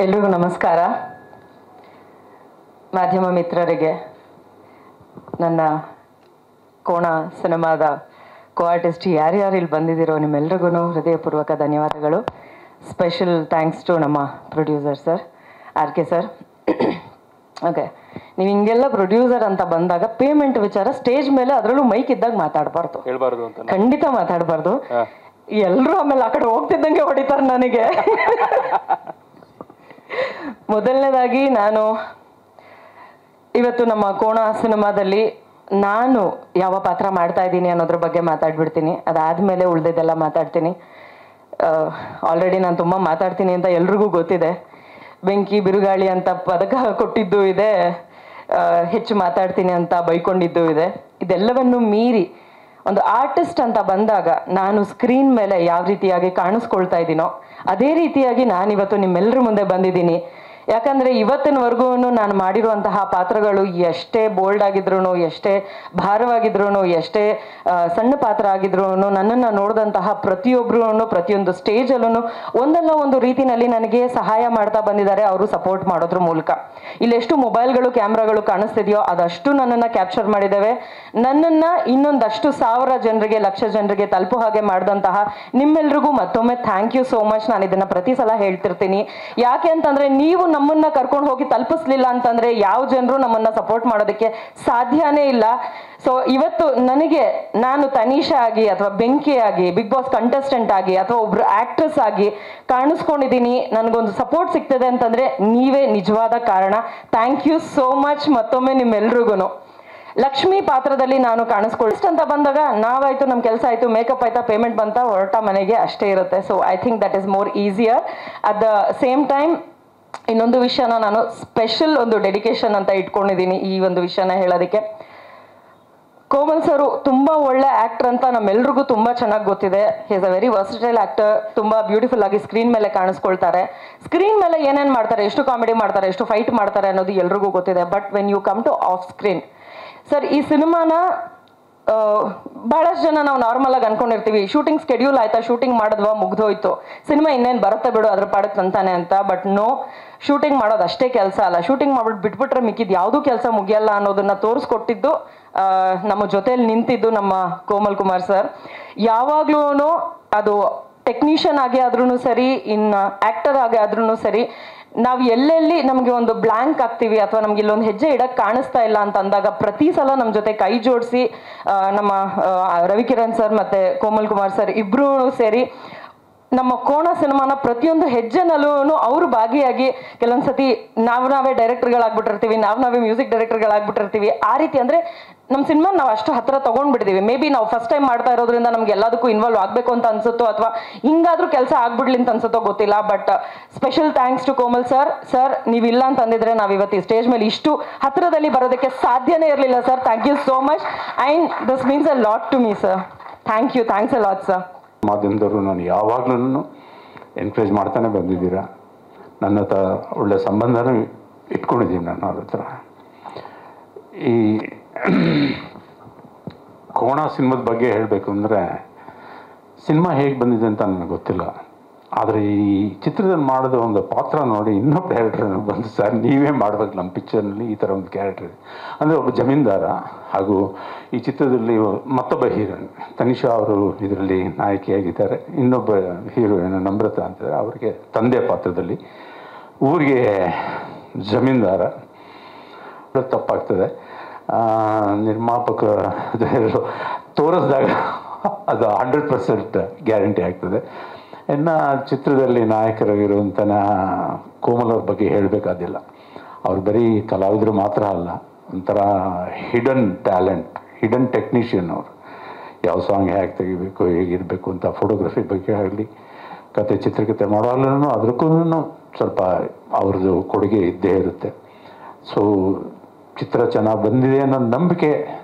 ಎಲ್ರಿಗೂ ನಮಸ್ಕಾರ. ಮಾಧ್ಯಮ ಮಿತ್ರರಿಗೆ, ನನ್ನ ಕೋಣ ಸಿನಿಮಾದ ಕೋ-ಆರ್ಟಿಸ್ಟ್ ಯಾರ್ಯಾರು ಇಲ್ಲಿ ಬಂದಿದ್ದೀರೋ ನಿಮ್ಮೆಲ್ರಿಗೂ ಹೃದಯಪೂರ್ವಕ ಧನ್ಯವಾದಗಳು. ಸ್ಪೆಷಲ್ ಥ್ಯಾಂಕ್ಸ್ ಟು ನಮ್ಮ producer sir, RK sir. Okay, ನೀವು ಹಿಂಗೆಲ್ಲ ಪ್ರೊಡ್ಯೂಸರ್ ಅಂತ ಬಂದಾಗ ಪೇಮೆಂಟ್ ವಿಚಾರ ಸ್ಟೇಜ್ ಮೇಲೆ ಅದರಲ್ಲೂ ಮೈಕ್ ಇದ್ದಾಗ ಮಾತಾಡಬಾರ್ದು, ಖಂಡಿತ ಮಾತಾಡಬಾರ್ದು. ಎಲ್ಲರೂ ಆಮೇಲೆ ಆ ಕಡೆ ಹೋಗ್ತಿದ್ದಂಗೆ ಹೊಡಿತಾರೆ ನನಗೆ. ಮೊದಲನೇದಾಗಿ ನಾನು ಇವತ್ತು ನಮ್ಮ ಕೋಣ ಸಿನಿಮಾದಲ್ಲಿ ನಾನು ಯಾವ ಪಾತ್ರ ಮಾಡ್ತಾ ಇದ್ದೀನಿ ಅನ್ನೋದ್ರ ಬಗ್ಗೆ ಮಾತಾಡ್ಬಿಡ್ತೀನಿ. ಅದಾದಮೇಲೆ ಉಳಿದಿದ್ದೆಲ್ಲ ಮಾತಾಡ್ತೀನಿ. ಆಲ್ರೆಡಿ ನಾನು ತುಂಬ ಮಾತಾಡ್ತೀನಿ ಅಂತ ಎಲ್ರಿಗೂ ಗೊತ್ತಿದೆ. ಬೆಂಕಿ ಬಿರುಗಾಳಿ ಅಂತ ಪದಕ ಕೊಟ್ಟಿದ್ದು ಇದೆ, ಹೆಚ್ಚು ಮಾತಾಡ್ತೀನಿ ಅಂತ ಬೈಕೊಂಡಿದ್ದು ಇದೆ. ಇದೆಲ್ಲವನ್ನು ಮೀರಿ ಒಂದು ಆರ್ಟಿಸ್ಟ್ ಅಂತ ಬಂದಾಗ ನಾನು ಸ್ಕ್ರೀನ್ ಮೇಲೆ ಯಾವ ರೀತಿಯಾಗಿ ಕಾಣಿಸ್ಕೊಳ್ತಾ ಇದ್ದೀನೋ ಅದೇ ರೀತಿಯಾಗಿ ನಾನಿವತ್ತು ನಿಮ್ಮೆಲ್ಲರ ಮುಂದೆ ಬಂದಿದ್ದೀನಿ. ಯಾಕಂದರೆ ಇವತ್ತಿನವರೆಗೂ ನಾನು ಮಾಡಿರುವಂತಹ ಪಾತ್ರಗಳು ಎಷ್ಟೇ ಬೋಲ್ಡ್ ಆಗಿದ್ರು, ಎಷ್ಟೇ ಭಾರವಾಗಿದ್ರು, ಎಷ್ಟೇ ಸಣ್ಣ ಪಾತ್ರ ಆಗಿದ್ರು, ನನ್ನನ್ನು ನೋಡಿದಂತಹ ಪ್ರತಿಯೊಬ್ಬರೂ ಪ್ರತಿಯೊಂದು ಸ್ಟೇಜಲ್ಲೂ ಒಂದಲ್ಲ ಒಂದು ರೀತಿಯಲ್ಲಿ ನನಗೆ ಸಹಾಯ ಮಾಡ್ತಾ ಬಂದಿದ್ದಾರೆ, ಅವರು ಸಪೋರ್ಟ್ ಮಾಡೋದ್ರ ಮೂಲಕ. ಇಲ್ಲೆಷ್ಟು ಮೊಬೈಲ್ಗಳು ಕ್ಯಾಮ್ರಾಗಳು ಕಾಣಿಸ್ತಿದೆಯೋ ಅದಷ್ಟು ನನ್ನನ್ನು ಕ್ಯಾಪ್ಚರ್ ಮಾಡಿದ್ದೇವೆ. ನನ್ನನ್ನು ಇನ್ನೊಂದಷ್ಟು 1000 ಜನರಿಗೆ, ಲಕ್ಷ ಜನರಿಗೆ ತಲುಪೋ ಹಾಗೆ ಮಾಡಿದಂತಹ ನಿಮ್ಮೆಲ್ರಿಗೂ ಮತ್ತೊಮ್ಮೆ ಥ್ಯಾಂಕ್ ಯು ಸೋ ಮಚ್. ನಾನು ಇದನ್ನು ಪ್ರತಿ ಸಲ ಹೇಳ್ತಿರ್ತೀನಿ. ಯಾಕೆ ಅಂತಂದರೆ ನೀವು ನಮ್ಮನ್ನ ಕರ್ಕೊಂಡು ಹೋಗಿ ತಲುಪಿಸ್ಲಿಲ್ಲ ಅಂತಂದ್ರೆ ಯಾವ ಜನರು ನಮ್ಮನ್ನ ಸಪೋರ್ಟ್ ಮಾಡೋದಕ್ಕೆ ಸಾಧ್ಯನೇ ಇಲ್ಲ. ಸೊ ಇವತ್ತು ನನಗೆ ನಾನು ತನಿಷಾ ಆಗಿ ಅಥವಾ ಬೆಂಕಿ ಆಗಿ, ಬಿಗ್ ಬಾಸ್ ಕಂಟೆಸ್ಟೆಂಟ್ ಆಗಿ ಅಥವಾ ಒಬ್ರು ಆಕ್ಟ್ರೆಸ್ ಆಗಿ ಕಾಣಿಸ್ಕೊಂಡಿದ್ದೀನಿ, ನನಗೊಂದು ಸಪೋರ್ಟ್ ಸಿಗ್ತದೆ ಅಂತಂದ್ರೆ ನೀವೇ ನಿಜವಾದ ಕಾರಣ. ಥ್ಯಾಂಕ್ ಯು ಸೋ ಮಚ್ ಮತ್ತೊಮ್ಮೆ ನಿಮ್ಮೆಲ್ರಿಗೂ. ಲಕ್ಷ್ಮಿ ಪಾತ್ರದಲ್ಲಿ ನಾನು ಕಾಣಿಸ್ಕೊಳ್ಳಿ ಅಂತ ಬಂದಾಗ ನಾವಾಯ್ತು, ನಮ್ಮ ಕೆಲಸ ಆಯ್ತು, ಮೇಕಪ್ ಆಯ್ತಾ, ಪೇಮೆಂಟ್ ಬಂತ, ಹೊರಟ ಮನೆಗೆ ಅಷ್ಟೇ ಇರುತ್ತೆ. So I think that is more easier. At the same time ಇನ್ನೊಂದು ವಿಷಯನ ನಾನು ಸ್ಪೆಷಲ್ ಒಂದು ಡೆಡಿಕೇಶನ್ ಅಂತ ಇಟ್ಕೊಂಡಿದ್ದೀನಿ ಈ ಒಂದು ವಿಷಯನ ಹೇಳೋದಕ್ಕೆ. ಕೋಮಲ್ ಸರು ತುಂಬ ಒಳ್ಳೆ ಆ್ಯಕ್ಟರ್ ಅಂತ ನಮ್ಮೆಲ್ರಿಗೂ ತುಂಬ ಚೆನ್ನಾಗಿ ಗೊತ್ತಿದೆ. He is a very versatile actor. ತುಂಬ ಬ್ಯೂಟಿಫುಲ್ ಆಗಿ ಸ್ಕ್ರೀನ್ ಮೇಲೆ ಕಾಣಿಸ್ಕೊಳ್ತಾರೆ. ಸ್ಕ್ರೀನ್ ಮೇಲೆ ಏನೇನು ಮಾಡ್ತಾರೆ, ಎಷ್ಟು ಕಾಮಿಡಿ ಮಾಡ್ತಾರೆ, ಎಷ್ಟು ಫೈಟ್ ಮಾಡ್ತಾರೆ ಅನ್ನೋದು ಎಲ್ರಿಗೂ ಗೊತ್ತಿದೆ. But when you come to off screen sir, ಈ ಸಿನಿಮಾನ ಬಹಳಷ್ಟು ಜನ ನಾವು ನಾರ್ಮಲ್ ಆಗಿ ಅನ್ಕೊಂಡಿರ್ತೀವಿ, ಶೂಟಿಂಗ್ ಸ್ಕೆಡ್ಯೂಲ್ ಆಯ್ತಾ, ಶೂಟಿಂಗ್ ಮಾಡಿದ್ವಾ, ಮುಗ್ದೋಯ್ತು, ಸಿನಿಮಾ ಇನ್ನೇನು ಬರುತ್ತೆ ಬಿಡು ಅದ್ರ ಪಾಡಕ್ಕೆ ಅಂತಾನೆ ಅಂತ. ಬಟ್ ನೋ, ಶೂಟಿಂಗ್ ಮಾಡೋದು ಅಷ್ಟೇ ಕೆಲಸ ಅಲ್ಲ. ಶೂಟಿಂಗ್ ಮಾಡ್ಬಿಟ್ಟು ಬಿಟ್ಬಿಟ್ರೆ ಮಿಕ್ಕಿದ್ದು ಯಾವುದೂ ಕೆಲಸ ಮುಗಿಯಲ್ಲ ಅನ್ನೋದನ್ನ ತೋರಿಸ್ಕೊಟ್ಟಿದ್ದು, ನಮ್ಮ ಜೊತೆಯಲ್ಲಿ ನಿಂತಿದ್ದು ನಮ್ಮ ಕೋಮಲ್ ಕುಮಾರ್ ಸರ್. ಯಾವಾಗ್ಲೂ ಅದು ಟೆಕ್ನಿಷಿಯನ್ ಆಗಿ ಆದ್ರೂ ಸರಿ, ಇನ್ನು ಆ್ಯಕ್ಟರ್ ಆಗಿ ಆದ್ರೂ ಸರಿ, ನಾವು ಎಲ್ಲೆಲ್ಲಿ ನಮಗೆ ಒಂದು ಬ್ಲ್ಯಾಂಕ್ ಆಗ್ತೀವಿ ಅಥವಾ ನಮ್ಗೆ ಇಲ್ಲೊಂದು ಹೆಜ್ಜೆ ಇಡಕ್ಕೆ ಕಾಣಿಸ್ತಾ ಇಲ್ಲ ಅಂತ ಅಂದಾಗ ಪ್ರತಿ ಸಲ ನಮ್ಮ ಜೊತೆ ಕೈ ಜೋಡಿಸಿ ನಮ್ಮ ರವಿಕಿರಣ್ ಸರ್ ಮತ್ತು ಕೋಮಲ್ ಕುಮಾರ್ ಸರ್ ಇಬ್ಬರೂ ಸೇರಿ ನಮ್ಮ ಕೋಣ ಸಿನಿಮಾನ ಪ್ರತಿಯೊಂದು ಹೆಜ್ಜೆನಲ್ಲೂ ಅವರು ಭಾಗಿಯಾಗಿ ಕೆಲವೊಂದ್ಸತಿ ನಾವೇ ಡೈರೆಕ್ಟರ್ಗಳಾಗ್ಬಿಟ್ಟಿರ್ತೀವಿ, ನಾವೇ ಮ್ಯೂಸಿಕ್ ಡೈರೆಕ್ಟರ್ಗಳಾಗ್ಬಿಟ್ಟಿರ್ತೀವಿ. ಆ ರೀತಿ ಅಂದರೆ ನಮ್ಮ ಸಿನಿಮಾ ನಾವು ಅಷ್ಟು ಹತ್ತಿರ ತೊಗೊಂಡ್ಬಿಟ್ಟಿದ್ದೀವಿ. ಮೇ ಬಿ ನಾವು ಫಸ್ಟ್ ಟೈಮ್ ಮಾಡ್ತಾ ಇರೋದ್ರಿಂದ ನಮ್ಗೆ ಎಲ್ಲದಕ್ಕೂ ಇನ್ವಾಲ್ವ್ ಆಗಬೇಕು ಅಂತ ಅನ್ಸುತ್ತೋ ಅಥವಾ ಹಿಂಗಾದ್ರೂ ಕೆಲಸ ಆಗ್ಬಿಡ್ಲಿ ಅಂತ ಅನ್ಸುತ್ತೋ ಗೊತ್ತಿಲ್ಲ. But special thanks to Komal sir. Sir, ನೀವಿಲ್ಲ ಅಂತಂದಿದ್ರೆ ನಾವು ಇವತ್ತು ಈ ಸ್ಟೇಜ್ ಮೇಲೆ ಇಷ್ಟು ಹತ್ತಿರದಲ್ಲಿ ಬರೋದಕ್ಕೆ ಸಾಧ್ಯನೇ ಇರಲಿಲ್ಲ sir. Thank you so much and this means a lot to me sir. Thank you, thanks a lot sir. ಮಾಧ್ಯಮದವರು ನಾನು ಯಾವಾಗಲೂ ಎನ್ಕರೇಜ್ ಮಾಡ್ತಾನೆ ಬಂದಿದ್ದೀರಾ. ನನ್ನ ಹತ್ರ ಒಳ್ಳೆ ಸಂಬಂಧನೂ ಇಟ್ಕೊಂಡಿದ್ದೀನಿ ನಾನು ಅವ್ರ ಹತ್ರ. ಈ ಕೋಣ ಸಿನಿಮಾದ ಬಗ್ಗೆ ಹೇಳಬೇಕು ಅಂದರೆ, ಸಿನಿಮಾ ಹೇಗೆ ಬಂದಿದೆ ಅಂತ ನನಗೆ ಗೊತ್ತಿಲ್ಲ. ಆದರೆ ಈ ಚಿತ್ರದಲ್ಲಿ ಮಾಡಿದ ಒಂದು ಪಾತ್ರ ನೋಡಿ ಇನ್ನೊಬ್ಬ ಕ್ಯಾರೆಕ್ಟರ್ ಬಂದು, ಸರ್ ನೀವೇ ಮಾಡ್ಬೇಕು ನಮ್ಮ ಪಿಕ್ಚರ್ನಲ್ಲಿ ಈ ಥರ ಒಂದು ಕ್ಯಾರೆಕ್ಟರ್ ಇದೆ ಅಂದರೆ, ಒಬ್ಬ ಜಮೀನ್ದಾರ ಹಾಗೂ ಈ ಚಿತ್ರದಲ್ಲಿ ಮತ್ತೊಬ್ಬ ಹೀರೋಯಿನ್ ತನಿಷಾ ಅವರು ಇದರಲ್ಲಿ ನಾಯಕಿಯಾಗಿದ್ದಾರೆ. ಇನ್ನೊಬ್ಬ ಹೀರೋಯಿನ್ ನಮ್ರತಾ ಅಂತಾರೆ, ಅವರಿಗೆ ತಂದೆ ಪಾತ್ರದಲ್ಲಿ. ಊರಿಗೆ ಜಮೀನ್ದಾರ ತಪ್ಪಾಗ್ತದೆ, ನಿರ್ಮಾಪಕ ತೋರಿಸಿದಾಗ ಅದು 100% ಗ್ಯಾರಂಟಿ ಆಗ್ತದೆ. ಇನ್ನು ಚಿತ್ರದಲ್ಲಿ ನಾಯಕರಾಗಿರುವಂಥ ಕೋಮಲ್ ಅವ್ರ ಬಗ್ಗೆ ಹೇಳಬೇಕಾದಿಲ್ಲ. ಅವ್ರು ಬರೀ ಕಲಾವಿದರು ಮಾತ್ರ ಅಲ್ಲ, ಒಂಥರ ಹಿಡನ್ ಟ್ಯಾಲೆಂಟ್, ಹಿಡನ್ ಟೆಕ್ನಿಷಿಯನ್ ಅವರು. ಯಾವ ಸಾಂಗ್ ಹೇಗೆ ತೆಗಿಬೇಕು, ಹೇಗಿರಬೇಕು ಅಂತ, ಫೋಟೋಗ್ರಫಿ ಬಗ್ಗೆ ಆಗಲಿ, ಕತೆ ಚಿತ್ರಕಥೆ ಮಾಡೋಲ್ಲೂ ಅದಕ್ಕೂ ಸ್ವಲ್ಪ ಅವ್ರದ್ದು ಕೊಡುಗೆ ಇದ್ದೇ ಇರುತ್ತೆ. ಸೊ ಚಿತ್ರ ಚೆನ್ನಾಗಿ ಬಂದಿದೆ ಅನ್ನೋ ನಂಬಿಕೆ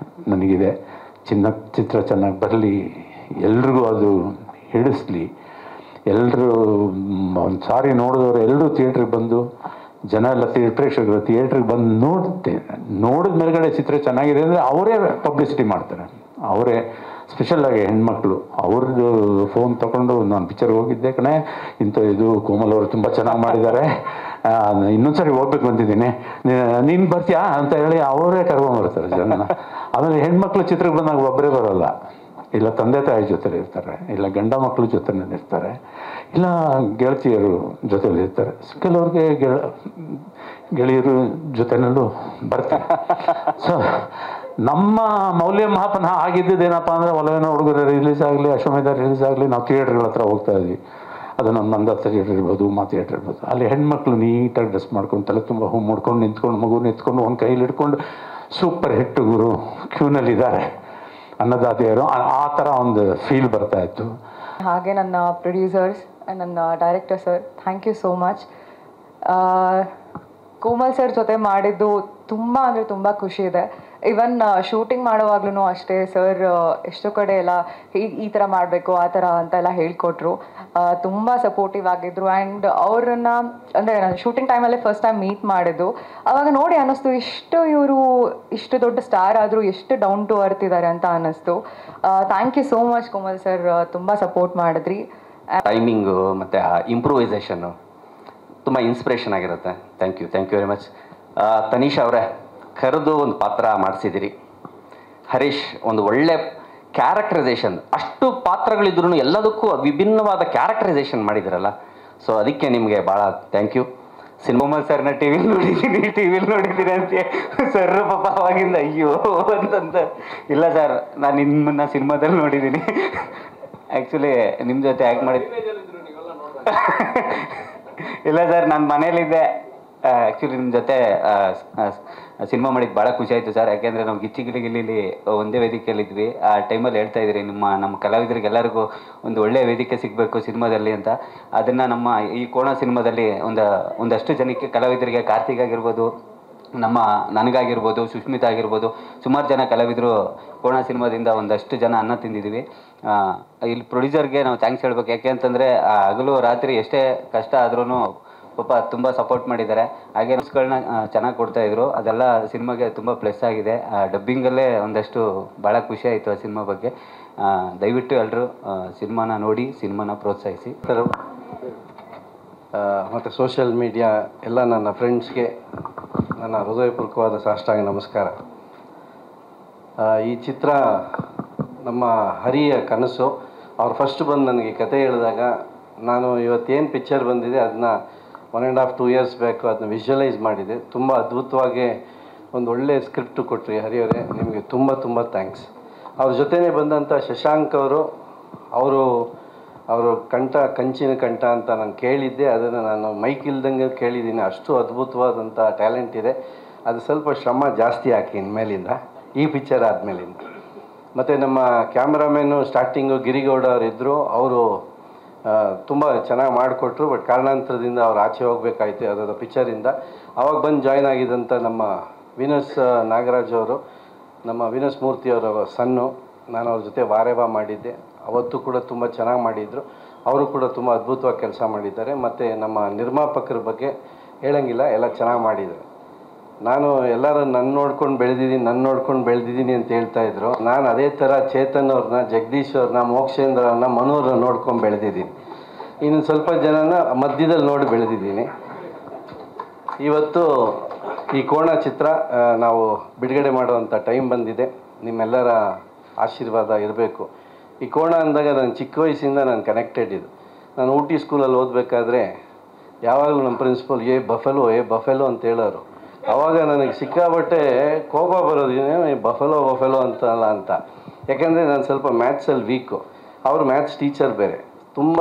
ನನಗಿದೆ. ಚಿತ್ರ ಚೆನ್ನಾಗಿ ಬರಲಿ, ಎಲ್ರಿಗೂ ಅದು ಹಿಡಿಸ್ಲಿ. ಎಲ್ಲರೂ ಒಂದು ಸಾರಿ ನೋಡಿದವರು ಎಲ್ಲರೂ ಥಿಯೇಟ್ರಿಗೆ ಬಂದು, ಜನ ಎಲ್ಲ ಪ್ರೇಕ್ಷಕರು ಥಿಯೇಟ್ರಿಗೆ ಬಂದು ನೋಡಿದ ಮೇಲ್ಗಡೆ ಚಿತ್ರ ಚೆನ್ನಾಗಿದೆ ಅಂದರೆ ಅವರೇ ಪಬ್ಲಿಸಿಟಿ ಮಾಡ್ತಾರೆ. ಅವರೇ ಸ್ಪೆಷಲ್ಲಾಗಿ ಹೆಣ್ಮಕ್ಳು ಅವ್ರದ್ದು ಫೋನ್ ತೊಗೊಂಡು, ನಾನು ಪಿಕ್ಚರ್ಗೆ ಹೋಗಿದ್ದೆ ಕಣೆ, ಇಂಥ ಇದು ಕೋಮಲ್ ಅವರು ತುಂಬ ಚೆನ್ನಾಗಿ ಮಾಡಿದ್ದಾರೆ, ಇನ್ನೊಂದ್ಸರಿ ಹೋಗ್ಬೇಕು ಬಂದಿದ್ದೀನಿ, ನೀನು ಬರ್ತೀಯಾ ಅಂತ ಹೇಳಿ ಅವರೇ ಕರ್ಕೊಂಬರ್ತಾರೆ ಜನ. ಆಮೇಲೆ ಹೆಣ್ಮಕ್ಳು ಚಿತ್ರಕ್ಕೆ ಬಂದಾಗ ಒಬ್ಬರೇ ಬರೋಲ್ಲ, ಇಲ್ಲ ತಂದೆ ತಾಯಿ ಜೊತೆಲಿ ಇರ್ತಾರೆ, ಇಲ್ಲ ಗಂಡ ಮಕ್ಕಳು ಜೊತೆನಲ್ಲಿ ಇರ್ತಾರೆ, ಇಲ್ಲ ಗೆಳತಿಯರು ಜೊತೆಲಿ ಇರ್ತಾರೆ, ಕೆಲವ್ರಿಗೆ ಗೆಳೆಯರು ಜೊತೆನಲ್ಲೂ ಬರ್ತಾರೆ. ಸೊ ನಮ್ಮ ಮೌಲ್ಯ ಮಾಪನ ಆಗಿದ್ದೇನಪ್ಪ ಅಂದರೆ ಒಲವಿನ ಹುಡುಗರು ರಿಲೀಸ್ ಆಗಲಿ, ಅಶ್ವಮೇಧ ರಿಲೀಸ್ ಆಗಲಿ, ನಾವು ಥಿಯೇಟ್ರ್ಗಳ ಹತ್ರ ಹೋಗ್ತಾ ಇದ್ವಿ. ಅದು ನಮ್ಮ ನಂದ ಥಿಯೇಟ್ರ್ ಇರ್ಬೋದು, ಮಾ ಥಿಯೇಟ್ರ್ ಇರ್ಬೋದು. ಅಲ್ಲಿ ಹೆಣ್ಮಕ್ಳು ನೀಟಾಗಿ ಡ್ರೆಸ್ ಮಾಡ್ಕೊಂಡು ತಲೆ ತುಂಬ ಹೂ ಮಾಡ್ಕೊಂಡು ನಿಂತ್ಕೊಂಡು, ಮಗುನ ಎತ್ಕೊಂಡು ಒಂದು ಕೈಲಿ ಹಿಡ್ಕೊಂಡು ಸೂಪರ್ ಹಿಟ್ ಗುರು ಕ್ಯೂನಲ್ಲಿದ್ದಾರೆ ಅನ್ನದಾದಿಯರು, ಆ ಥರ ಒಂದು ಫೀಲ್ ಬರ್ತಾ ಇತ್ತು. ಹಾಗೆ ನನ್ನ ಪ್ರೊಡ್ಯೂಸರ್ಸ್, ನನ್ನ director sir, thank you so much. Komal sir ಜೊತೆ ಮಾಡಿದ್ದು ತುಂಬ ಅಂದರೆ ತುಂಬ ಖುಷಿ ಇದೆ. ಇವನ್ ಶೂಟಿಂಗ್ ಮಾಡುವಾಗ್ಲೂ ಅಷ್ಟೇ ಸರ್ ಎಷ್ಟೋ ಕಡೆ ಎಲ್ಲ ಈ ಥರ ಮಾಡಬೇಕು ಆ ಥರ ಅಂತೆಲ್ಲ ಹೇಳ್ಕೊಟ್ರು. ತುಂಬ ಸಪೋರ್ಟಿವ್ ಆಗಿದ್ರು. ಆ್ಯಂಡ್ ಅವ್ರನ್ನ ಅಂದರೆ ನಾನು ಶೂಟಿಂಗ್ ಟೈಮಲ್ಲೇ ಫಸ್ಟ್ ಟೈಮ್ ಮೀಟ್ ಮಾಡಿದ್ದು. ಆವಾಗ ನೋಡಿ ಅನ್ನಿಸ್ತು, ಇವರು ಇಷ್ಟು ದೊಡ್ಡ ಸ್ಟಾರ್ ಆದರೂ ಎಷ್ಟು ಡೌನ್ ಟು ಅರ್ತ್ ಇದ್ದಾರೆ ಅಂತ ಅನ್ನಿಸ್ತು. Thank you so much Komal sir, ತುಂಬ ಸಪೋರ್ಟ್ ಮಾಡಿದ್ರಿ. ಟೈಮಿಂಗು ಮತ್ತು ಇಂಪ್ರೂವೈಸೇಷನ್ನು ತುಂಬ ಇನ್ಸ್ಪಿರೇಷನ್ ಆಗಿರುತ್ತೆ. Thank you very much. Tanish ಅವರೇ, ಕರೆದು ಒಂದು ಪಾತ್ರ ಮಾಡಿಸಿದಿರಿ. ಹರೀಶ್ ಒಂದು ಒಳ್ಳೆ ಕ್ಯಾರೆಕ್ಟರೈಸೇಷನ್, ಅಷ್ಟು ಪಾತ್ರಗಳಿದ್ರೂ ಎಲ್ಲದಕ್ಕೂ ವಿಭಿನ್ನವಾದ ಕ್ಯಾರೆಕ್ಟರೈಸೇಷನ್ ಮಾಡಿದಿರಲ್ಲ, ಸೊ ಅದಕ್ಕೆ ನಿಮಗೆ ಭಾಳ ಥ್ಯಾಂಕ್ ಯು. ಸಿನಿಮಾ ಸರ್ನ ಟಿ ವಿಲಿ ನೋಡಿದ್ದೀನಿ ಅಂತ ಸರ್ ಪಾಪ ಅವಾಗಿಂದ ಅಯ್ಯೋ ಅಂತಂತ. ಇಲ್ಲ ಸರ್, ನಾನು ನಿಮ್ಮನ್ನ ಸಿನಿಮಾದಲ್ಲಿ ನೋಡಿದ್ದೀನಿ. ಆ್ಯಕ್ಚುಲಿ ನಿಮ್ಮ ಜೊತೆ ಆ್ಯಕ್ಟ್ ಮಾಡಿ ಇಲ್ಲ ಸರ್, ನಾನು ಮನೇಲಿದ್ದೆ. ಆ್ಯಕ್ಚುಲಿ ನಿಮ್ಮ ಜೊತೆ ಸಿನಿಮಾ ಮಾಡಿದ್ದು ಭಾಳ ಖುಷಿ ಆಯಿತು ಸರ್. ಯಾಕೆಂದರೆ ನಾವು ಗಿಲ್ಲಿ ಒಂದೇ ವೇದಿಕೆಯಲ್ಲಿದ್ವಿ. ಆ ಟೈಮಲ್ಲಿ ಹೇಳ್ತಾ ಇದ್ದೀರಿ ನಮ್ಮ ಕಲಾವಿದರಿಗೆ ಎಲ್ಲರಿಗೂ ಒಂದು ಒಳ್ಳೆಯ ವೇದಿಕೆ ಸಿಗಬೇಕು ಸಿನಿಮಾದಲ್ಲಿ ಅಂತ. ಅದನ್ನು ನಮ್ಮ ಈ ಕೋಣ ಸಿನಿಮಾದಲ್ಲಿ ಒಂದಷ್ಟು ಜನಕ್ಕೆ ಕಲಾವಿದರಿಗೆ, ಕಾರ್ತಿಕ್ ಆಗಿರ್ಬೋದು, ನನಗಾಗಿರ್ಬೋದು, ಸುಷ್ಮಿತಾ ಆಗಿರ್ಬೋದು, ಸುಮಾರು ಜನ ಕಲಾವಿದರು ಕೋಣ ಸಿನಿಮಾದಿಂದ ಒಂದಷ್ಟು ಜನ ಅನ್ನ ತಿಂದಿದ್ದೀವಿ. ಇಲ್ಲಿ ಪ್ರೊಡ್ಯೂಸರ್ಗೆ ನಾವು ಥ್ಯಾಂಕ್ಸ್ ಹೇಳ್ಬೇಕು. ಯಾಕೆ ಅಂತಂದರೆ ಹಗಲು ರಾತ್ರಿ ಎಷ್ಟೇ ಕಷ್ಟ ಆದ್ರೂ ಪಾಪ ತುಂಬ ಸಪೋರ್ಟ್ ಮಾಡಿದ್ದಾರೆ. ಹಾಗೆ ನ್ಯೂಸ್ಗಳನ್ನ ಚೆನ್ನಾಗಿ ಕೊಡ್ತಾಯಿದ್ರು. ಅದೆಲ್ಲ ಸಿನಿಮಾಗೆ ತುಂಬ ಪ್ಲಸ್ ಆಗಿದೆ. ಡಬ್ಬಿಂಗಲ್ಲೇ ಒಂದಷ್ಟು ಭಾಳ ಖುಷಿ ಆಯಿತು ಆ ಸಿನಿಮಾ ಬಗ್ಗೆ. ದಯವಿಟ್ಟು ಎಲ್ಲರೂ ಸಿನಿಮಾನ ನೋಡಿ, ಸಿನಿಮಾನ ಪ್ರೋತ್ಸಾಹಿಸಿ. ಮತ್ತು ಸೋಷಿಯಲ್ ಮೀಡಿಯಾ ಎಲ್ಲ ನನ್ನ ಫ್ರೆಂಡ್ಸ್ಗೆ ನನ್ನ ಹೃದಯಪೂರ್ವಕವಾದ ಸಾಷ್ಟಾಂಗ ನಮಸ್ಕಾರ. ಈ ಚಿತ್ರ ನಮ್ಮ ಹರಿಯ ಕನಸು. ಅವ್ರು ಫಸ್ಟ್ ಬಂದು ನನಗೆ ಕತೆ ಹೇಳಿದಾಗ, ನಾನು ಇವತ್ತೇನು ಪಿಕ್ಚರ್ ಬಂದಿದೆ ಅದನ್ನ 1.5-2 years ಬ್ಯಾಕು ಅದನ್ನ ವಿಜುವಲೈಸ್ ಮಾಡಿದೆ. ತುಂಬ ಅದ್ಭುತವಾಗಿ ಒಂದು ಒಳ್ಳೆಯ ಸ್ಕ್ರಿಪ್ಟ್ ಕೊಟ್ಟರು ಹರಿಯವರೇ, ನಿಮಗೆ ತುಂಬ ತುಂಬ ಥ್ಯಾಂಕ್ಸ್. ಅವ್ರ ಜೊತೆನೇ ಬಂದಂಥ ಶಶಾಂಕ್ ಅವರು ಕಂಚಿನ ಕಂಠ ಅಂತ ನಾನು ಕೇಳಿದ್ದೆ. ಅದನ್ನು ನಾನು ಮೈಕ್ ಇಲ್ದಂಗೆ ಕೇಳಿದ್ದೀನಿ. ಅಷ್ಟು ಅದ್ಭುತವಾದಂಥ ಟ್ಯಾಲೆಂಟ್ ಇದೆ. ಅದು ಸ್ವಲ್ಪ ಶ್ರಮ ಜಾಸ್ತಿ ಹಾಕಿ ಇನ್ಮೇಲಿಂದ, ಈ ಪಿಕ್ಚರ್ ಆದಮೇಲಿಂದ. ಮತ್ತು ನಮ್ಮ ಕ್ಯಾಮ್ರಾಮೇನು ಸ್ಟಾರ್ಟಿಂಗು ಗಿರಿಗೌಡ ಅವರಿದ್ದರು. ಅವರು ತುಂಬ ಚೆನ್ನಾಗಿ ಮಾಡಿಕೊಟ್ರು. ಬಟ್ ಕಾರಣಾಂತರದಿಂದ ಅವ್ರು ಆಚೆ ಹೋಗಬೇಕಾಯ್ತು ಯಾವುದಾದ್ರು ಪಿಕ್ಚರಿಂದ. ಆವಾಗ ಬಂದು ಜಾಯ್ನ್ ಆಗಿದ್ದಂಥ ನಮ್ಮ ವಿನಸ್ ನಾಗರಾಜ್ ಅವರು, ನಮ್ಮ ವಿನಸ್ ಮೂರ್ತಿಯವರ ಸನ್ನು, ನಾನು ಅವ್ರ ಜೊತೆ ವಾರೇವಾ ಮಾಡಿದ್ದೆ. ಅವತ್ತು ಕೂಡ ತುಂಬ ಚೆನ್ನಾಗಿ ಮಾಡಿದರು. ಅವರು ಕೂಡ ತುಂಬ ಅದ್ಭುತವಾಗಿ ಕೆಲಸ ಮಾಡಿದ್ದಾರೆ. ಮತ್ತು ನಮ್ಮ ನಿರ್ಮಾಪಕರ ಬಗ್ಗೆ ಹೇಳೋಂಗಿಲ್ಲ, ಎಲ್ಲ ಚೆನ್ನಾಗಿ ಮಾಡಿದ್ದಾರೆ. ನಾನು ಎಲ್ಲರೂ ನನ್ನ ನೋಡ್ಕೊಂಡು ಬೆಳೆದಿದ್ದೀನಿ ಅಂತ ಹೇಳ್ತಾಯಿದ್ರು. ನಾನು ಅದೇ ಥರ ಚೇತನ್ ಅವ್ರನ್ನ, ಜಗದೀಶ್ ಅವ್ರನ್ನ, ಮೋಕ್ಷೇಂದ್ರ ಅವ್ರನ್ನ, ಮನೋರನ್ನ ನೋಡ್ಕೊಂಡು ಬೆಳೆದಿದ್ದೀನಿ. ಇನ್ನು ಸ್ವಲ್ಪ ಜನನ ಮಧ್ಯದಲ್ಲಿ ನೋಡಿ ಬೆಳೆದಿದ್ದೀನಿ. ಇವತ್ತು ಈ ಕೋಣ ಚಿತ್ರ ನಾವು ಬಿಡುಗಡೆ ಮಾಡುವಂಥ ಟೈಮ್ ಬಂದಿದೆ. ನಿಮ್ಮೆಲ್ಲರ ಆಶೀರ್ವಾದ ಇರಬೇಕು. ಈ ಕೋಣ ಅಂದಾಗ ನಾನು ಚಿಕ್ಕ ವಯಸ್ಸಿಂದ ನಾನು ಕನೆಕ್ಟೆಡ್ ಇದು. ನಾನು ಊಟಿ ಸ್ಕೂಲಲ್ಲಿ ಓದಬೇಕಾದ್ರೆ ಯಾವಾಗಲೂ ನಮ್ಮ ಪ್ರಿನ್ಸಿಪಲ್ ಏ ಬಫೆಲೋ ಅಂತ ಹೇಳೋರು. ಆವಾಗ ನನಗೆ ಸಿಕ್ಕಾಬಟ್ಟೆ ಕೋಪ ಬರೋದು, ಬಫೆಲೋ ಅಂತಲ್ಲ ಅಂತ. ಯಾಕೆಂದರೆ ನಾನು ಸ್ವಲ್ಪ ಮ್ಯಾಥ್ಸಲ್ಲಿ ವೀಕು. ಅವರು ಮ್ಯಾಥ್ಸ್ ಟೀಚರ್ ಬೇರೆ, ತುಂಬ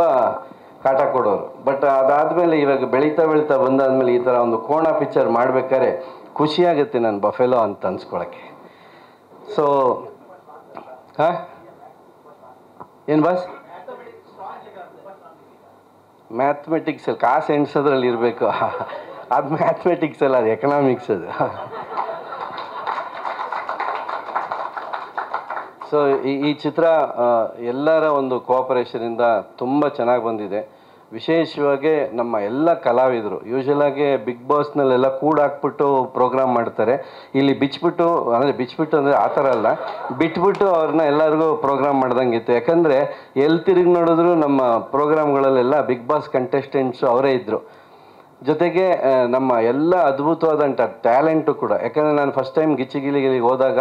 ಕಾಟ ಕೊಡೋರು. ಬಟ್ ಅದಾದಮೇಲೆ ಇವಾಗ ಬೆಳೀತಾ ಬಂದಾದಮೇಲೆ ಈ ಥರ ಒಂದು ಕೋಣ ಪಿಕ್ಚರ್ ಮಾಡಬೇಕಾದ್ರೆ ಖುಷಿಯಾಗುತ್ತೆ ನಾನು ಬಫೆಲೋ ಅಂತ ಅನ್ಸ್ಕೊಳಕ್ಕೆ. ಸೊ ಏನು ಬಾಸ್, ಮ್ಯಾಥಮೆಟಿಕ್ಸಲ್ಲಿ ಕಾಸು ಎಣಿಸೋದ್ರಲ್ಲಿ ಇರಬೇಕು. ಅದು ಮ್ಯಾಥಮೆಟಿಕ್ಸ್ ಅಲ್ಲ, ಅದು ಎಕನಾಮಿಕ್ಸ್ ಅದು. ಸೊ ಈ ಚಿತ್ರ ಎಲ್ಲರ ಒಂದು ಕೋಆಪರೇಷನಿಂದ ತುಂಬ ಚೆನ್ನಾಗಿ ಬಂದಿದೆ. ವಿಶೇಷವಾಗಿ ನಮ್ಮ ಎಲ್ಲ ಕಲಾವಿದರು ಯೂಶಲಾಗಿ ಬಿಗ್ ಬಾಸ್ನಲ್ಲೆಲ್ಲ ಕೂಡಾಕ್ಬಿಟ್ಟು ಪ್ರೋಗ್ರಾಮ್ ಮಾಡ್ತಾರೆ. ಇಲ್ಲಿ ಬಿಚ್ಚಿಬಿಟ್ಟು ಅಂದರೆ ಆ ಥರ ಅಲ್ಲ, ಬಿಟ್ಬಿಟ್ಟು ಅವ್ರನ್ನ ಎಲ್ಲರಿಗೂ ಪ್ರೋಗ್ರಾಮ್ ಮಾಡ್ದಂಗಿತ್ತು. ಯಾಕಂದರೆ ಎಲ್ಲಿ ತಿರುಗಿ ನೋಡಿದ್ರು ನಮ್ಮ ಪ್ರೋಗ್ರಾಮ್ಗಳಲ್ಲೆಲ್ಲ ಬಿಗ್ ಬಾಸ್ ಕಂಟೆಸ್ಟೆಂಟ್ಸು ಅವರೇ ಇದ್ದರು. ಜೊತೆಗೆ ನಮ್ಮ ಎಲ್ಲ ಅದ್ಭುತವಾದಂಥ ಟ್ಯಾಲೆಂಟು ಕೂಡ, ಯಾಕಂದರೆ ನಾನು ಫಸ್ಟ್ ಟೈಮ್ ಗಿಲ್ಲಿಗಿಲಿಗೆ ಹೋದಾಗ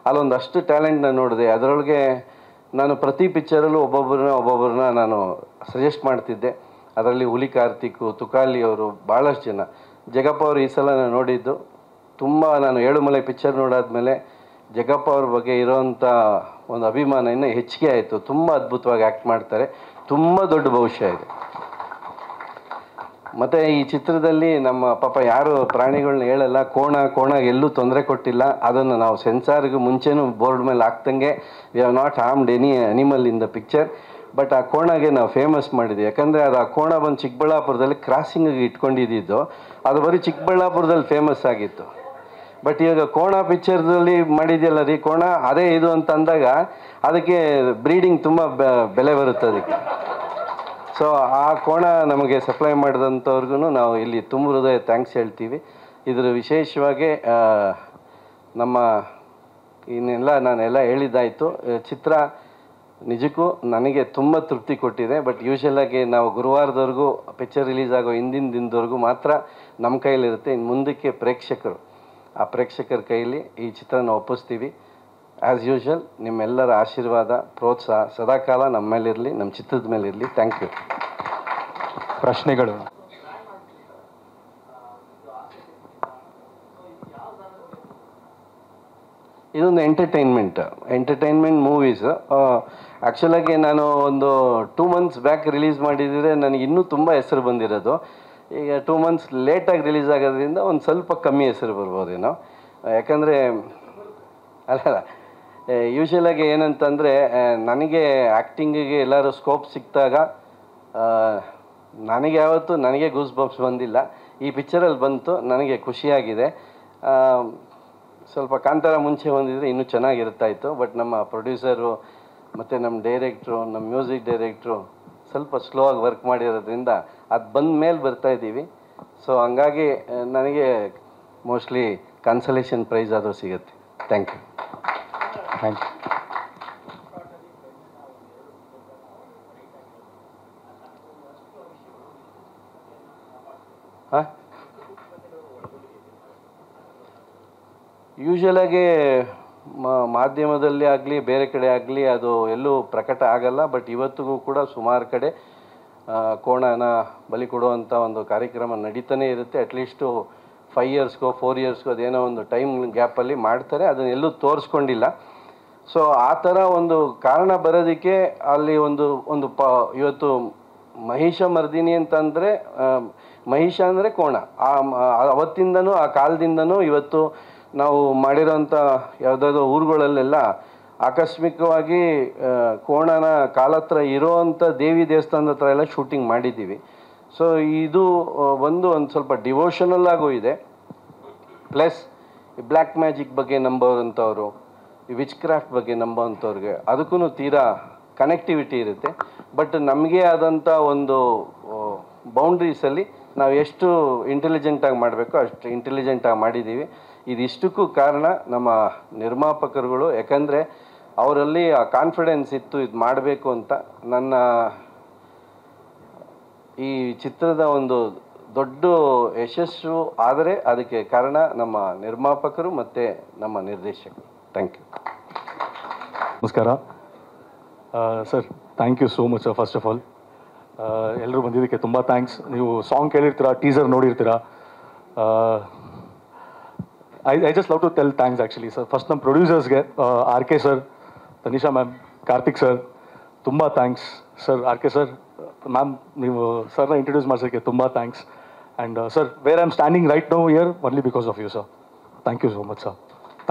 ಅಲ್ಲೊಂದಷ್ಟು ಟ್ಯಾಲೆಂಟ್ನ ನೋಡಿದೆ. ಅದರೊಳಗೆ ನಾನು ಪ್ರತಿ ಪಿಕ್ಚರಲ್ಲೂ ಒಬ್ಬೊಬ್ಬರನ್ನ ನಾನು ಸಜೆಸ್ಟ್ ಮಾಡ್ತಿದ್ದೆ. ಅದರಲ್ಲಿ ಹುಲಿ ಕಾರ್ತಿಕ್, ತುಕಾಲಿ ಅವರು, ಭಾಳಷ್ಟು ಜನ. ಜಗಪ್ಪ ಅವರು ಈ ಸಲ ನಾನು ನೋಡಿದ್ದು ತುಂಬ, ನಾನು ಏಳುಮಲೆ ಪಿಕ್ಚರ್ ನೋಡಾದ್ಮೇಲೆ ಜಗಪ್ಪ ಅವ್ರ ಬಗ್ಗೆ ಇರೋವಂಥ ಒಂದು ಅಭಿಮಾನ ಇನ್ನೂ ಹೆಚ್ಚಿಗೆ ಆಯಿತು. ತುಂಬ ಅದ್ಭುತವಾಗಿ ಆ್ಯಕ್ಟ್ ಮಾಡ್ತಾರೆ, ತುಂಬ ದೊಡ್ಡ ಭವಿಷ್ಯ ಇದೆ. ಮತ್ತು ಈ ಚಿತ್ರದಲ್ಲಿ ನಮ್ಮ ಪಾಪ ಯಾರು ಪ್ರಾಣಿಗಳನ್ನ ಹೇಳಲ್ಲ, ಕೋಣ ಎಲ್ಲೂ ತೊಂದರೆ ಕೊಟ್ಟಿಲ್ಲ. ಅದನ್ನು ನಾವು ಸೆನ್ಸಾರ್ಗೆ ಮುಂಚೆನೂ ಬೋರ್ಡ್ ಮೇಲೆ ಹಾಕ್ದಂಗೆ we have not harmed any animal in the picture. But ಆ ಕೋಣಗೆ ನಾವು ಫೇಮಸ್ ಮಾಡಿದ್ವಿ, ಯಾಕಂದರೆ ಅದು ಆ ಕೋಣ ಬಂದು ಚಿಕ್ಕಬಳ್ಳಾಪುರದಲ್ಲಿ ಕ್ರಾಸಿಂಗಿಗೆ ಇಟ್ಕೊಂಡಿದ್ದು, ಅದು ಬರೀ ಚಿಕ್ಕಬಳ್ಳಾಪುರದಲ್ಲಿ ಫೇಮಸ್ ಆಗಿತ್ತು. ಬಟ್ ಇವಾಗ ಕೋಣ ಪಿಕ್ಚರ್ದಲ್ಲಿ ಮಾಡಿದೆಯಲ್ಲ ರೀ ಕೋಣ, ಅದೇ ಇದು ಅಂತ ಅಂದಾಗ ಅದಕ್ಕೆ ಬ್ರೀಡಿಂಗ್ ತುಂಬ ಬೆಲೆ ಬರುತ್ತೆ ಅದಕ್ಕೆ. ಸೊ ಆ ಕೋಣ ನಮಗೆ ಸಪ್ಲೈ ಮಾಡಿದಂಥವ್ರಿಗೂ ನಾವು ಇಲ್ಲಿ ತುಂಬ ಹೃದಯ ಥ್ಯಾಂಕ್ಸ್ ಹೇಳ್ತೀವಿ. ಇದ್ರ ವಿಶೇಷವಾಗಿ ನಮ್ಮ ನಾನೆಲ್ಲ ಹೇಳಿದ್ದಾಯಿತು. ಚಿತ್ರ ನಿಜಕ್ಕೂ ನನಗೆ ತುಂಬ ತೃಪ್ತಿ ಕೊಟ್ಟಿದೆ. ಬಟ್ ಯೂಶಲಾಗಿ ನಾವು ಗುರುವಾರದವರೆಗೂ ಪಿಕ್ಚರ್ ರಿಲೀಸ್ ಆಗೋ ಹಿಂದಿನ ದಿನದವರೆಗೂ ಮಾತ್ರ ನಮ್ಮ ಕೈಲಿರುತ್ತೆ. ಇನ್ನು ಮುಂದಕ್ಕೆ ಪ್ರೇಕ್ಷಕರ ಕೈಲಿ ಈ ಚಿತ್ರನ ಒಪ್ಪಿಸ್ತೀವಿ. ಆ್ಯಸ್ ಯೂಶುವಲ್ ನಿಮ್ಮೆಲ್ಲರ ಆಶೀರ್ವಾದ, ಪ್ರೋತ್ಸಾಹ ಸದಾಕಾಲ ನಮ್ಮ ಮೇಲಿರಲಿ, ನಮ್ಮ ಚಿತ್ರದ ಮೇಲಿರಲಿ. Thank you. ಪ್ರಶ್ನೆಗಳು? ಇದೊಂದು ಎಂಟರ್ಟೈನ್ಮೆಂಟ್ ಮೂವೀಸ್. ಆ್ಯಕ್ಚುಲಾಗಿ ನಾನು ಒಂದು 2 months ಬ್ಯಾಕ್ ರಿಲೀಸ್ ಮಾಡಿದರೆ ನನಗೆ ಇನ್ನೂ ತುಂಬ ಹೆಸರು ಬಂದಿರೋದು. ಈಗ 2 months ಲೇಟಾಗಿ ರಿಲೀಸ್ ಆಗೋದ್ರಿಂದ ಒಂದು ಸ್ವಲ್ಪ ಕಮ್ಮಿ ಹೆಸರು ಬರ್ಬೋದೇನೋ. ಯಾಕಂದರೆ ಅಲ್ಲ, ಯೂಶಲಾಗಿ ಏನಂತಂದರೆ ನನಗೆ ಆ್ಯಕ್ಟಿಂಗಿಗೆ ಎಲ್ಲರೂ ಸ್ಕೋಪ್ ಸಿಕ್ಕಿದಾಗ ನನಗೆ ಗೂಸ್ ಬಂಪ್ಸ್ ಬಂದಿಲ್ಲ. ಈ ಪಿಕ್ಚರಲ್ಲಿ ಬಂತು, ನನಗೆ ಖುಷಿಯಾಗಿದೆ. ಸ್ವಲ್ಪ ಕಾಂತಾರ ಮುಂಚೆ ಬಂದಿದ್ರೆ ಇನ್ನೂ ಚೆನ್ನಾಗಿರ್ತಾಯಿತ್ತು. ಬಟ್ ನಮ್ಮ ಪ್ರೊಡ್ಯೂಸರು ಮತ್ತು ನಮ್ಮ ಡೈರೆಕ್ಟ್ರು, ನಮ್ಮ ಮ್ಯೂಸಿಕ್ ಡೈರೆಕ್ಟ್ರು ಸ್ವಲ್ಪ ಸ್ಲೋ ಆಗಿ ವರ್ಕ್ ಮಾಡಿರೋದ್ರಿಂದ ಅದು ಬಂದ ಮೇಲೆ ಬರ್ತಾಯಿದ್ದೀವಿ. ಸೊ ಹಂಗಾಗಿ ನನಗೆ ಮೋಸ್ಟ್ಲಿ ಕನ್ಸಲೇಷನ್ ಪ್ರೈಸ್ ಆದರೂ ಸಿಗುತ್ತೆ. Thank you. Thank you. ಹಾಂ, ಯೂಶಲಾಗಿ ಮಾಧ್ಯಮದಲ್ಲಿ ಆಗಲಿ ಬೇರೆ ಕಡೆ ಆಗಲಿ ಅದು ಎಲ್ಲೂ ಪ್ರಕಟ ಆಗಲ್ಲ. ಬಟ್ ಇವತ್ತಿಗೂ ಕೂಡ ಸುಮಾರು ಕಡೆ ಕೋಣನ ಬಲಿ ಕೊಡುವಂಥ ಒಂದು ಕಾರ್ಯಕ್ರಮ ನಡೀತಾನೆ ಇರುತ್ತೆ. ಅಟ್ಲೀಸ್ಟು 5 yearsಗೋ 4 yearsಗೋ ಅದೇನೋ ಒಂದು ಟೈಮ್ ಗ್ಯಾಪಲ್ಲಿ ಮಾಡ್ತಾರೆ, ಅದನ್ನೆಲ್ಲೂ ತೋರಿಸ್ಕೊಂಡಿಲ್ಲ. ಸೊ ಆ ಥರ ಒಂದು ಕಾರಣ ಬರೋದಕ್ಕೆ ಅಲ್ಲಿ ಇವತ್ತು ಮಹಿಷ ಮರ್ದಿನಿ ಅಂತಂದರೆ ಮಹಿಷ ಅಂದರೆ ಕೋಣ. ಅವತ್ತಿಂದನೂ ಆ ಕಾಲದಿಂದನೂ ಇವತ್ತು ನಾವು ಮಾಡಿರೋಂಥ ಯಾವುದಾದ್ರು ಊರುಗಳಲ್ಲೆಲ್ಲ ಆಕಸ್ಮಿಕವಾಗಿ ಕೋಣನ ಕಾಲತ್ರ ಇರೋವಂಥ ದೇವಿ ದೇವಸ್ಥಾನದ ಹತ್ರ ಎಲ್ಲ ಶೂಟಿಂಗ್ ಮಾಡಿದ್ದೀವಿ. ಸೊ ಇದು ಒಂದು ಸ್ವಲ್ಪ ಡಿವೋಷನಲ್ ಆಗೂ ಇದೆ. ಪ್ಲಸ್ ಬ್ಲ್ಯಾಕ್ ಮ್ಯಾಜಿಕ್ ಬಗ್ಗೆ ನಂಬೋವಂಥವ್ರು, ಈ ವಿಚ್ ಕ್ರಾಫ್ಟ್ ಬಗ್ಗೆ ನಂಬೋವಂಥವ್ರಿಗೆ ಅದಕ್ಕೂ ತೀರಾ ಕನೆಕ್ಟಿವಿಟಿ ಇರುತ್ತೆ. ಬಟ್ ನಮಗೆ ಆದಂಥ ಒಂದು ಬೌಂಡ್ರೀಸಲ್ಲಿ ನಾವು ಎಷ್ಟು ಇಂಟೆಲಿಜೆಂಟಾಗಿ ಮಾಡಬೇಕೋ ಅಷ್ಟು ಇಂಟೆಲಿಜೆಂಟಾಗಿ ಮಾಡಿದ್ದೀವಿ. ಇದಿಷ್ಟಕ್ಕೂ ಕಾರಣ ನಮ್ಮ ನಿರ್ಮಾಪಕರುಗಳು. ಯಾಕಂದರೆ ಅವರಲ್ಲಿ ಆ ಕಾನ್ಫಿಡೆನ್ಸ್ ಇತ್ತು ಇದು ಮಾಡಬೇಕು ಅಂತ. ನನ್ನ ಈ ಚಿತ್ರದ ಒಂದು ದೊಡ್ಡ ಯಶಸ್ಸು ಆದರೆ ಅದಕ್ಕೆ ಕಾರಣ ನಮ್ಮ ನಿರ್ಮಾಪಕರು ಮತ್ತು ನಮ್ಮ ನಿರ್ದೇಶಕರು. Thank you. ನಮಸ್ಕಾರ sir. Thank you so much first of all. ಎಲ್ಲರೂ ಬಂದಿದ್ದಕ್ಕೆ ತುಂಬ ಥ್ಯಾಂಕ್ಸ್. ನೀವು ಸಾಂಗ್ ಕೇಳಿರ್ತೀರಾ, ಟೀಸರ್ ನೋಡಿರ್ತೀರಾ. I just love to tell thanks actually sir. First ನಮ್ಮ ಪ್ರೊಡ್ಯೂಸರ್ಸ್ಗೆ RK sir, Tanisha ma'am, Karthik sir, ತುಂಬ thanks sir. RK sir, ma'am ನೀವು ಸರ್ನ ಇಂಟ್ರೊಡ್ಯೂಸ್ ಮಾಡಿಸೋಕ್ಕೆ ತುಂಬ thanks. And sir, where I am standing right now here only because of you sir. Thank you so much sir.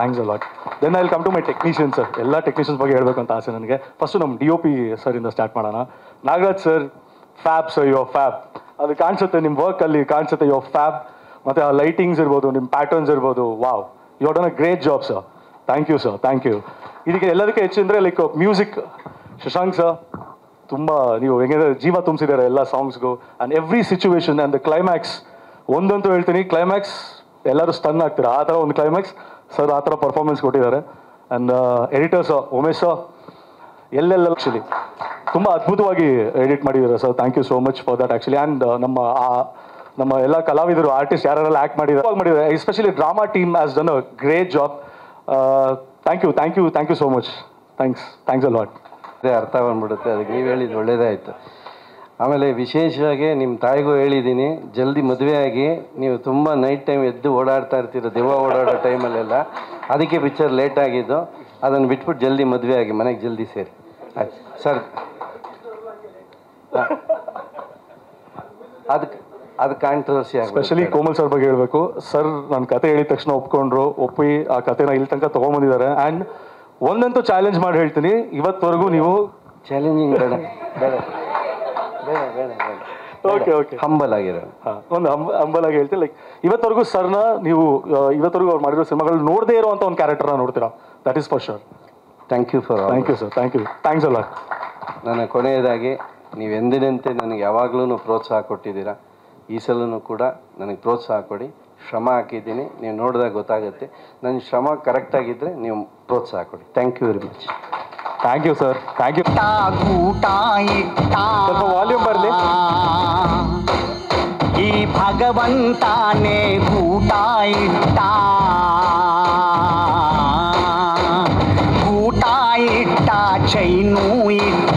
Thanks a lot. Then I will come to my technician sir. ಎಲ್ಲ technicians ಬಗ್ಗೆ ಹೇಳಬೇಕು ಅಂತ ಆಸೆ ನನಗೆ. First ನಮ್ಮ DOP ಸರಿಂದ start ಮಾಡೋಣ. Nagaraj sir, fab sir, your fab. ಅದು ಕಾಣಿಸುತ್ತೆ ನಿಮ್ಮ ವರ್ಕಲ್ಲಿ, ಕಾಣಿಸುತ್ತೆ ಯುವರ್ ಫ್ಯಾಬ್. ಮತ್ತು ಆ ಲೈಟಿಂಗ್ಸ್ ಇರ್ಬೋದು, ನಿಮ್ಮ ಪ್ಯಾಟರ್ನ್ಸ್ ಇರ್ಬೋದು, wow, you are done a great job sir. Thank you sir, thank you. ಇದಕ್ಕೆ ಎಲ್ಲದಕ್ಕೆ ಹೆಚ್ಚಂದರೆ ಲೈಕ್ ಮ್ಯೂಸಿಕ್, ಶಶಾಂಕ್ ಸರ್ ತುಂಬ ನೀವು ಹೆಂಗೆ ಜೀವ ತುಂಬಿಸಿದ್ದಾರೆ ಎಲ್ಲ ಸಾಂಗ್ಸ್ಗೂ. And every situation and the climax, ಒಂದಂತೂ ಹೇಳ್ತೀನಿ, ಕ್ಲೈಮ್ಯಾಕ್ಸ್ ಎಲ್ಲರೂ ಸ್ಟನ್ ಆಗ್ತೀರ. ಆ ಥರ ಒಂದು ಕ್ಲೈಮ್ಯಾಕ್ಸ್ ಸರ್ ಆ ಥರ ಪರ್ಫಾರ್ಮೆನ್ಸ್ ಕೊಟ್ಟಿದ್ದಾರೆ. And editor sir, Umesh sir, ಎಲ್ಲೆಲ್ಲ ಆ್ಯಕ್ಚುಲಿ ತುಂಬ ಅದ್ಭುತವಾಗಿ ಎಡಿಟ್ ಮಾಡಿದ್ದಾರೆ sir. Thank you so much for that actually. And ನಮ್ಮ ಆ ನಮ್ಮ ಎಲ್ಲ ಕಲಾವಿದರು ಆರ್ಟಿಸ್ಟ್ ಯಾರೆಲ್ಲ ಆ್ಯಕ್ಟ್ ಮಾಡಿದ್ದಾರೆ especially drama team has done a great job. Thank you so much. Thanks a lot. ಅದೇ ಅರ್ಥ ಬಂದ್ಬಿಡುತ್ತೆ, ಅದಕ್ಕೆ ನೀವು ಹೇಳಿದ್ದು ಒಳ್ಳೇದಾಯಿತು. ಆಮೇಲೆ ವಿಶೇಷವಾಗಿ ನಿಮ್ಮ ತಾಯಿಗೂ ಹೇಳಿದ್ದೀನಿ, ಜಲ್ದಿ ಮದುವೆ ಆಗಿ ನೀವು ತುಂಬ ನೈಟ್ ಟೈಮ್ ಎದ್ದು ಓಡಾಡ್ತಾ ಇರ್ತೀರ, ದೆವ್ವ ಓಡಾಡೋ ಟೈಮಲ್ಲೆಲ್ಲ, ಅದಕ್ಕೆ ಪಿಕ್ಚರ್ ಲೇಟ್ ಆಗಿದ್ದು. ಅದನ್ನು ಬಿಟ್ಬಿಟ್ಟು ಜಲ್ದಿ ಮದುವೆ ಆಗಿ ಮನೆಗೆ ಜಲ್ದಿ ಸೇರಿ. ಆಯ್ತು ಸರ್. ಅದು ಕಾಂಟ್ರವರ್ಸಿ ಆಗಿ ಸ್ಪೆಷಲಿ ಕೋಮಲ್ ಸರ್ ಬಗ್ಗೆ ಹೇಳಬೇಕು. ಸರ್ ನನ್ನ ಕತೆ ಹೇಳಿದ ತಕ್ಷಣ ಒಪ್ಪಿ ಆ ಕತೆನ ಇಲ್ಲಿ ತನಕ ತೊಗೊಂಬಂದಿದ್ದಾರೆ. ಆ್ಯಂಡ್ ಒಂದಂತೂ ಚಾಲೆಂಜ್ ಮಾಡಿ ಹೇಳ್ತೀನಿ, ಇವತ್ತವರೆಗೂ ನೀವು ಚಾಲೆಂಜಿಂಗ್ ಬೇಡ ಬೇಡ ಬೇಡ ಬೇಡ ಬೇಡ ಓಕೆ ಹಂಬಲ್ ಆಗಿರೋ ಒಂದು ಹಂಬಲ್ ಆಗಿ ಹೇಳ್ತೀನಿ. ಲೈಕ್ ಇವತ್ತವರೆಗೂ ಸರ್ನ ನೀವು ಇವತ್ತವರೆಗೂ ಅವ್ರು ಮಾಡಿರೋ ಸಿನಿಮಾಗಳು ನೋಡದೇ ಇರುವಂಥ ಒಂದು ಕ್ಯಾರೆಕ್ಟರ್ನ ನೋಡ್ತೀರಾ, that is for sure. Thank you sir. Thanks ಅಲ್ಲ. ನನ್ನ ಕೊನೆಯದಾಗಿ ನೀವು ಎಂದಿನಂತೆ ನನಗೆ ಯಾವಾಗಲೂ ಪ್ರೋತ್ಸಾಹ ಕೊಟ್ಟಿದ್ದೀರಾ. ಈ ಸಲೂ ಕೂಡ ನನಗೆ ಪ್ರೋತ್ಸಾಹ ಕೊಡಿ. ಶ್ರಮ ಹಾಕಿದ್ದೀನಿ, ನೀವು ನೋಡಿದಾಗ ಗೊತ್ತಾಗುತ್ತೆ. ನನ್ನ ಶ್ರಮ ಕರೆಕ್ಟಾಗಿದ್ದರೆ ನೀವು ಪ್ರೋತ್ಸಾಹ ಕೊಡಿ. Thank you very much. Thank you sir. Thank you. ಸ್ವಲ್ಪ ವಾಲ್ಯೂಮ್ ಬರಲಿ. ಈ ಭಗವಂತಾನೇ ಊಟ ಇಟ್ಟ ಚೈನು ಇಟ್ಟ